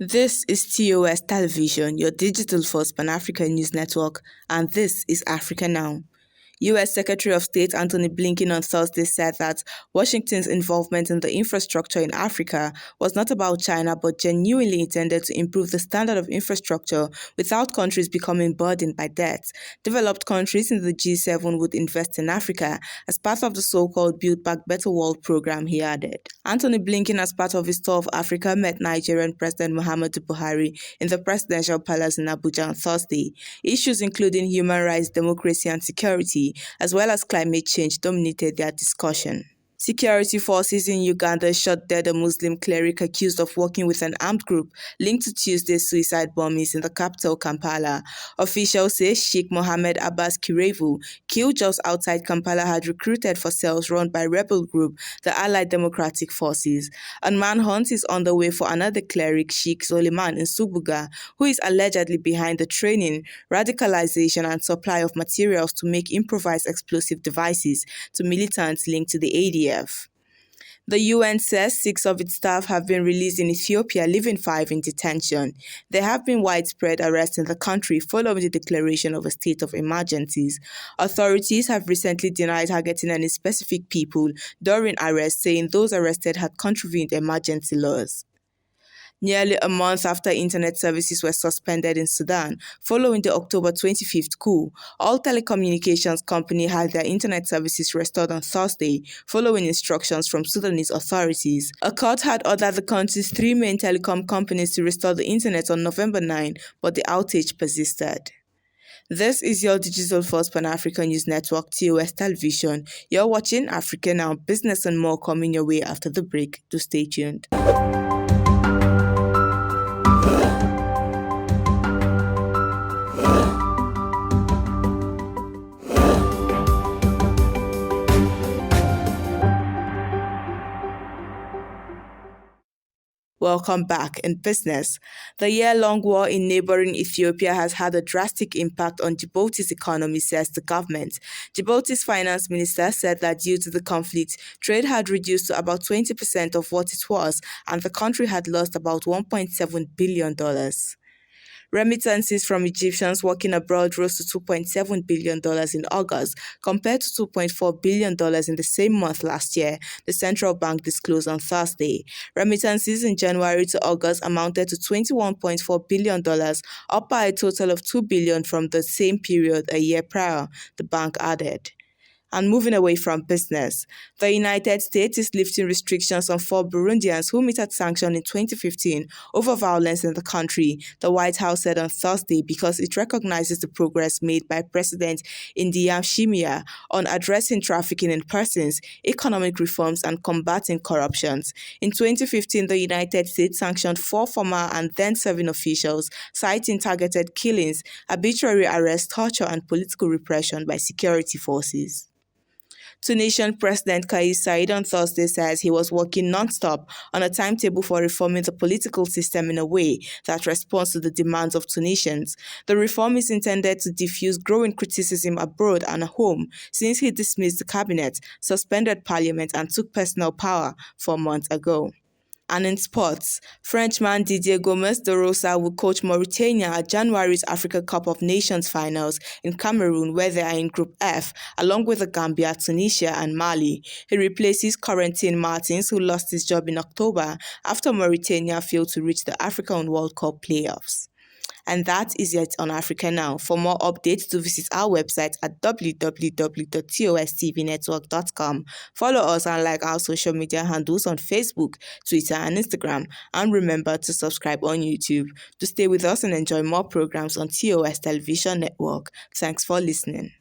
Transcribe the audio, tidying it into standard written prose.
This is TOS Television, your digital-first Pan-African news network, and this is Africa Now. U.S. Secretary of State Antony Blinken on Thursday said that Washington's involvement in the infrastructure in Africa was not about China but genuinely intended to improve the standard of infrastructure without countries becoming burdened by debt. Developed countries in the G7 would invest in Africa as part of the so-called Build Back Better World program, he added. Antony Blinken, as part of his tour of Africa, met Nigerian President Muhammadu Buhari in the presidential palace in Abuja on Thursday. Issues including human rights, democracy and security, as well as climate change, dominated their discussion. Security forces in Uganda shot dead a Muslim cleric accused of working with an armed group linked to Tuesday's suicide bombings in the capital, Kampala. Officials say Sheikh Mohammed Abbas Kirevu, killed just outside Kampala, had recruited for cells run by rebel group, the Allied Democratic Forces. A manhunt is underway for another cleric, Sheikh Suleiman in Subuga, who is allegedly behind the training, radicalization and supply of materials to make improvised explosive devices to militants linked to the ADF. The UN says 6 of its staff have been released in Ethiopia, leaving 5 in detention. There have been widespread arrests in the country following the declaration of a state of emergencies. Authorities have recently denied targeting any specific people during arrests, saying those arrested had contravened emergency laws. Nearly a month after internet services were suspended in Sudan, following the October 25th coup, all telecommunications companies had their internet services restored on Thursday, following instructions from Sudanese authorities. A court had ordered the country's 3 main telecom companies to restore the internet on November 9, but the outage persisted. This is your digital-first Pan-African news network, TOS Television. You're watching Africa Now, business and more coming your way after the break. Do stay tuned. Welcome back. In business, the year-long war in neighbouring Ethiopia has had a drastic impact on Djibouti's economy, says the government. Djibouti's finance minister said that due to the conflict, trade had reduced to about 20% of what it was, and the country had lost about $1.7 billion. Remittances from Egyptians working abroad rose to $2.7 billion in August, compared to $2.4 billion in the same month last year, the central bank disclosed on Thursday. Remittances in January to August amounted to $21.4 billion, up by a total of $2 billion from the same period a year prior, the bank added. And moving away from business, the United States is lifting restrictions on 4 Burundians who meted sanctions in 2015 over violence in the country, the White House said on Thursday, because it recognizes the progress made by President Ndiyishimiye on addressing trafficking in persons, economic reforms, and combating corruption. In 2015, the United States sanctioned 4 former and then-serving officials, citing targeted killings, arbitrary arrests, torture, and political repression by security forces. Tunisian President Kais Saied on Thursday says he was working non-stop on a timetable for reforming the political system in a way that responds to the demands of Tunisians. The reform is intended to diffuse growing criticism abroad and at home since he dismissed the cabinet, suspended parliament and took personal power 4 months ago. And in sports, Frenchman Didier Gomes de Rosa will coach Mauritania at January's Africa Cup of Nations finals in Cameroon, where they are in Group F, along with the Gambia, Tunisia and Mali. He replaces Corentin Martins, who lost his job in October after Mauritania failed to reach the African World Cup playoffs. And that is it on Africa Now. For more updates, do visit our website at www.tostvnetwork.com. Follow us and like our social media handles on Facebook, Twitter, and Instagram. And remember to subscribe on YouTube. To stay with us and enjoy more programs on TOS Television Network. Thanks for listening.